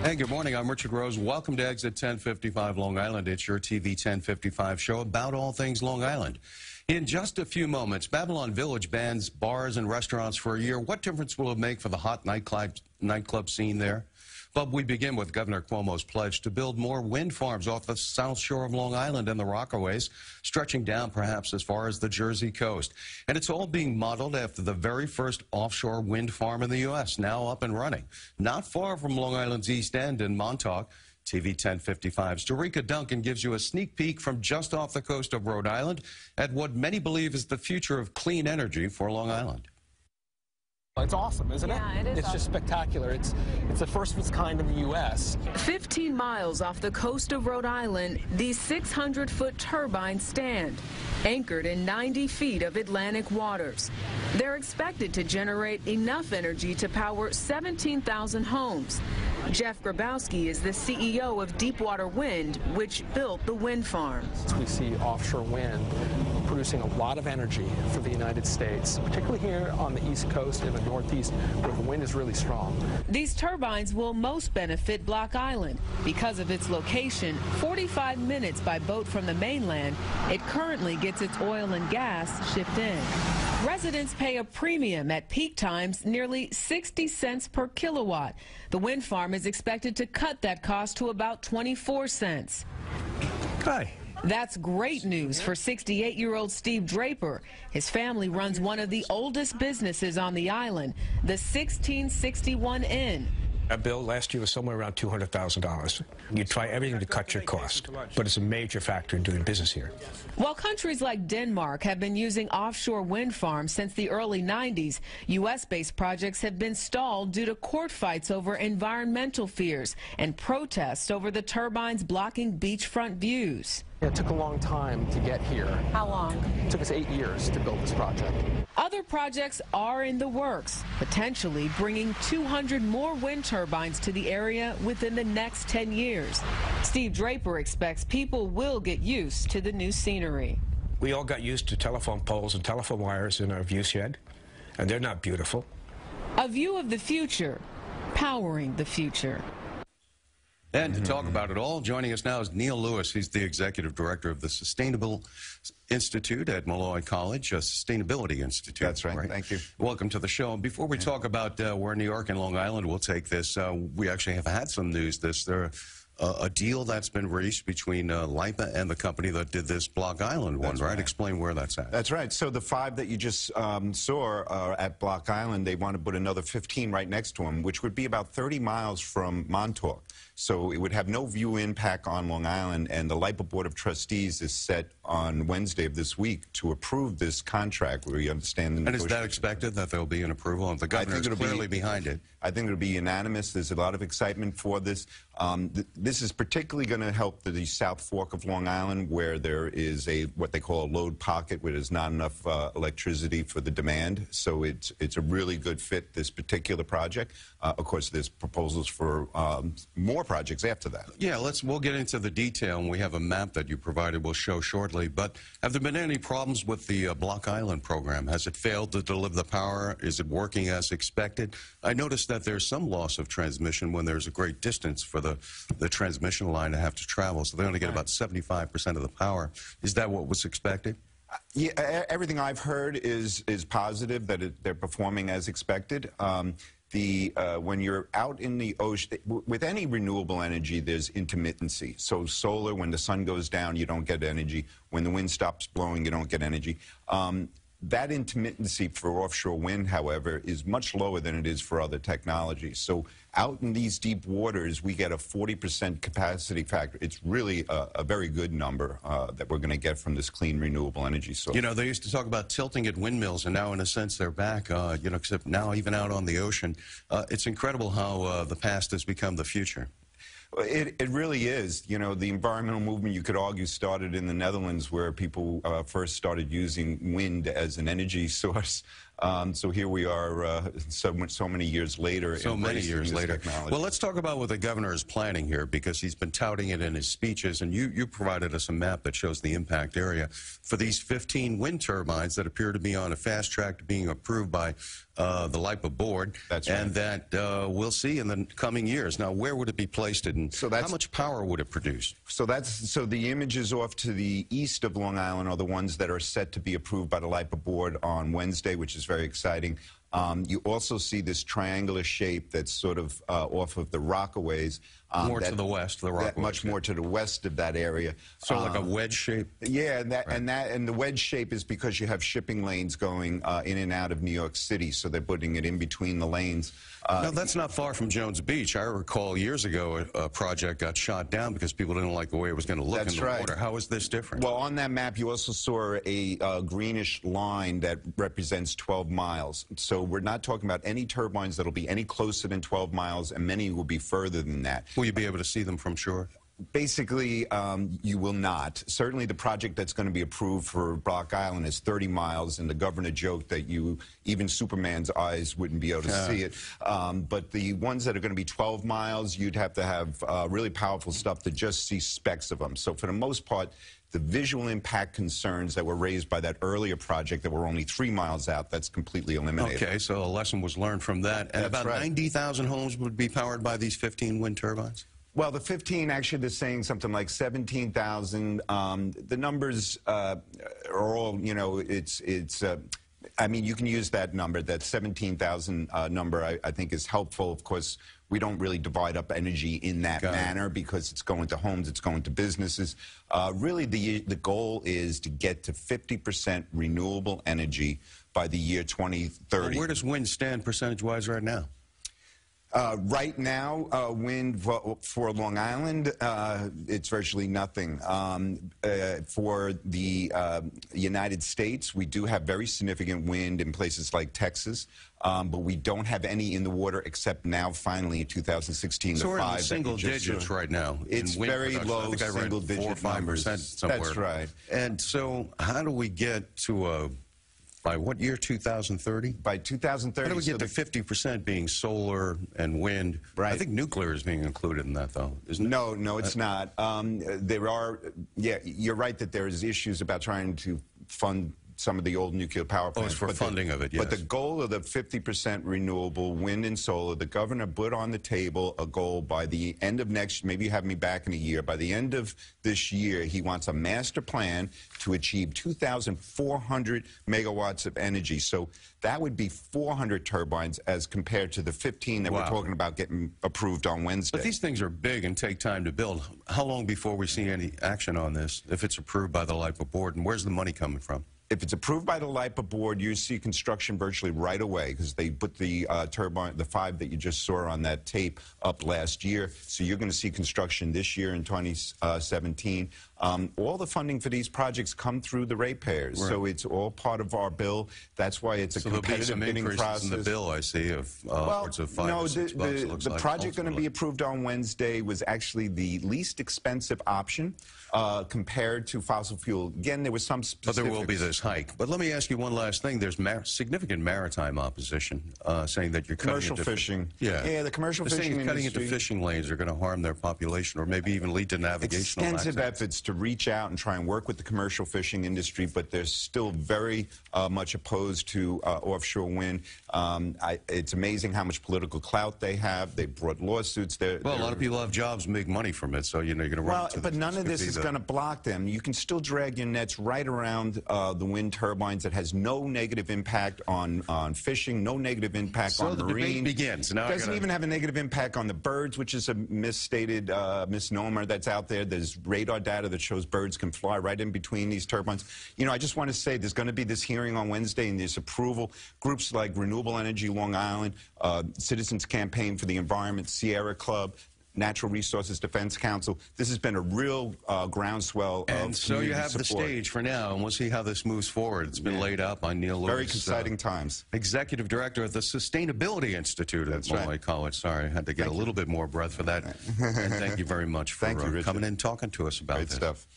Hey, good morning. I'm Richard Rose. Welcome to Exit 1055 Long Island. It's your TV 1055 show about all things Long Island. In just a few moments, Babylon Village bans bars and restaurants for a year. What difference will it make for the hot nightclub scene there? But we begin with Governor Cuomo's pledge to build more wind farms off the south shore of Long Island and the Rockaways, stretching down perhaps as far as the Jersey coast. And it's all being modeled after the very first offshore wind farm in the U.S., now up and running, not far from Long Island's East End in Montauk. TV 1055's Dorica Duncan gives you a sneak peek from just off the coast of Rhode Island at what many believe is the future of clean energy for Long Island. It's awesome, isn't it? Yeah, it is. It's just spectacular. It's the first of its kind in the U.S. 15 miles off the coast of Rhode Island, these 600-foot turbines stand, anchored in 90 feet of Atlantic waters. They're expected to generate enough energy to power 17,000 homes. Jeff Grabowski is the CEO of Deepwater Wind, which built the wind farm. We see offshore wind producing a lot of energy for the United States, particularly here on the East Coast and the Northeast, where the wind is really strong. These turbines will most benefit Block Island. Because of its location, 45 minutes by boat from the mainland, it currently gets its oil and gas shipped in. Residents pay a premium at peak times, nearly 60 cents per kilowatt. The wind farm is expected to cut that cost to about 24 cents. Hi. That's great news for 68-year-old Steve Draper. His family runs one of the oldest businesses on the island, the 1661 Inn. Our bill last year was somewhere around $200,000. You try everything to cut your cost, but it's a major factor in doing business here. While countries like Denmark have been using offshore wind farms since the early 90s, U.S.-based projects have been stalled due to court fights over environmental fears and protests over the turbines blocking beachfront views. It took a long time to get here. How long? It took us 8 years to build this project. Other projects are in the works, potentially bringing 200 more wind turbines to the area within the next 10 years. Steve Draper expects people will get used to the new scenery. We all got used to telephone poles and telephone wires in our view shed, and they're not beautiful. A view of the future, powering the future. And to talk about it all, joining us now is Neil Lewis. He's the executive director of the Sustainable Institute at Molloy College, a Sustainability Institute. That's right. Thank you. Welcome to the show. And before we talk about where New York and Long Island will take this, we actually have had some news. A deal that's been reached between LIPA and the company that did this Block Island one, right? Explain where that's at. That's right. So the 5 that you just saw are at Block Island. They want to put another 15 right next to them, which would be about 30 miles from Montauk. So it would have no view impact on Long Island, and the LIPA Board of Trustees is set on Wednesday of this week to approve this contract. We understand the negotiations. And is that expected, that there will be an approval? And the governor is clearly behind it. I think it'll be unanimous. There's a lot of excitement for this. This is particularly going to help the South Fork of Long Island, where there is what they call a load pocket, where there's not enough electricity for the demand. So it's a really good fit, this particular project. Of course, there's proposals for more projects after that. Yeah, we'll get into the detail, and we have a map that you provided we'll show shortly. But have there been any problems with the Block Island program? Has it failed to deliver the power? Is it working as expected? I noticed that there's some loss of transmission when there's a great distance for the transmission line to have to travel, so they only get about 75% of the power. Is that what was expected? Yeah, everything I've heard is positive, that they're performing as expected. When you're out in the ocean, with any renewable energy, there's intermittency. So solar, when the sun goes down, you don't get energy. When the wind stops blowing, you don't get energy. That intermittency for offshore wind, however, is much lower than it is for other technologies. So out in these deep waters, we get a 40% capacity factor. It's really a very good number that we're going to get from this clean, renewable energy source. You know, they used to talk about tilting at windmills, and now, in a sense, they're back, you know, except now even out on the ocean. It's incredible how the past has become the future. It really is. You know, the environmental movement, you could argue, started in the Netherlands, where people first started using wind as an energy source. So here we are so many years later. So many years later. Technology. Well, let's talk about what the governor is planning here, because he's been touting it in his speeches, and you provided us a map that shows the impact area for these 15 wind turbines that appear to be on a fast track to being approved by the LIPA board. That's right. And that we'll see in the coming years. Now, where would it be placed, and how much power would it produce? So the images off to the east of Long Island are the ones that are set to be approved by the LIPA board on Wednesday, which is very exciting. You also see this triangular shape that's sort of off of the Rockaways. More to the west, the Rockaways. Much more to the west of that area. So like a wedge shape? Yeah, and the wedge shape is because you have shipping lanes going in and out of New York City, so they're putting it in between the lanes. No, that's not far from Jones Beach. I recall years ago a project got shot down because people didn't like the way it was going to look in the water. How is this different? Well, on that map, you also saw a greenish line that represents 12 miles. So we're not talking about any turbines that'll be any closer than 12 miles, and many will be further than that. Will you be able to see them from shore? Basically, you will not. Certainly the project that's going to be approved for Block Island is 30 miles, and the governor joked that even Superman's eyes wouldn't be able to see it. But the ones that are going to be 12 miles, you'd have to have really powerful stuff to just see specks of them. So for the most part, the visual impact concerns that were raised by that earlier project that were only 3 miles out, that's completely eliminated. Okay, so a lesson was learned from that. And That's about right. 90,000 homes would be powered by these 15 wind turbines? Well, the 15, actually, they're saying something like 17,000. The numbers are all, you know, I mean, you can use that number, that 17,000 number, I think is helpful. Of course, we don't really divide up energy in that manner because it's going to homes, it's going to businesses. Really, the goal is to get to 50% renewable energy by the year 2030. Well, where does wind stand percentage-wise right now? Right now, wind for Long Island, it's virtually nothing. For the United States, we do have very significant wind in places like Texas, but we don't have any in the water except now, finally, in 2016, so the 5. We're in the single digits right now. It's very low, single-digit 4 or 5% somewhere. That's right. And so how do we get to by what year, 2030? By 2030. How do we get to 50% being solar and wind? Right. I think nuclear is being included in that, though, isn't it? No, it's not. There are, yeah, you're right that there's issues about trying to fund some of the old nuclear power plants. For funding of it, yes. But the goal of the 50% renewable wind and solar, the governor put on the table a goal by the end of next, maybe you have me back in a year, by the end of this year, he wants a master plan to achieve 2,400 megawatts of energy. So that would be 400 turbines as compared to the 15 that we're talking about getting approved on Wednesday. But these things are big and take time to build. How long before we see any action on this, if it's approved by the LIPA board, and where's the money coming from? If it's approved by the LIPA board, you see construction virtually right away because they put the turbine, the 5 that you just saw on that tape, up last year. So you're going to see construction this year in 2017. All the funding for these projects come through the ratepayers. Right. So it's all part of our bill. That's why it's a competitive bidding process. In the bill, I see, of upwards of $5 or $6 bucks. The project going to be approved on Wednesday was actually the least expensive option compared to fossil fuel. Again, there was some specifics. But there will be this hike. But let me ask you one last thing. There's significant maritime opposition saying that you're cutting commercial fishing. Yeah, the commercial fishing industry. Cutting into fishing lanes are going to harm their population or maybe even lead to navigational extensive efforts to reach out and try and work with the commercial fishing industry, but they're still very much opposed to offshore wind. It's amazing how much political clout they have. They brought lawsuits. Well, a lot of people have jobs and make money from it, so you're going to run into but none of this is going to block them. You can still drag your nets right around the wind turbines. It has no negative impact on fishing, no negative impact on marine. So the debate begins. Now it doesn't even have a negative impact on the birds, which is a misstated misnomer that's out there. There's radar data that shows birds can fly right in between these turbines. You know, I just want to say there's going to be this hearing on Wednesday and this approval. Groups like Renewable Energy Long Island, Citizens Campaign for the Environment, Sierra Club, Natural Resources Defense Council. This has been a real groundswell of And so you have support. the stage for now, and we'll see how this moves forward. It's been laid out by Neil Lewis. Very exciting times. Executive Director at the Sustainability Institute at Molloy College. Sorry, I had to get a little bit more breath for that. And thank you very much for coming in and talking to us about this. Great stuff.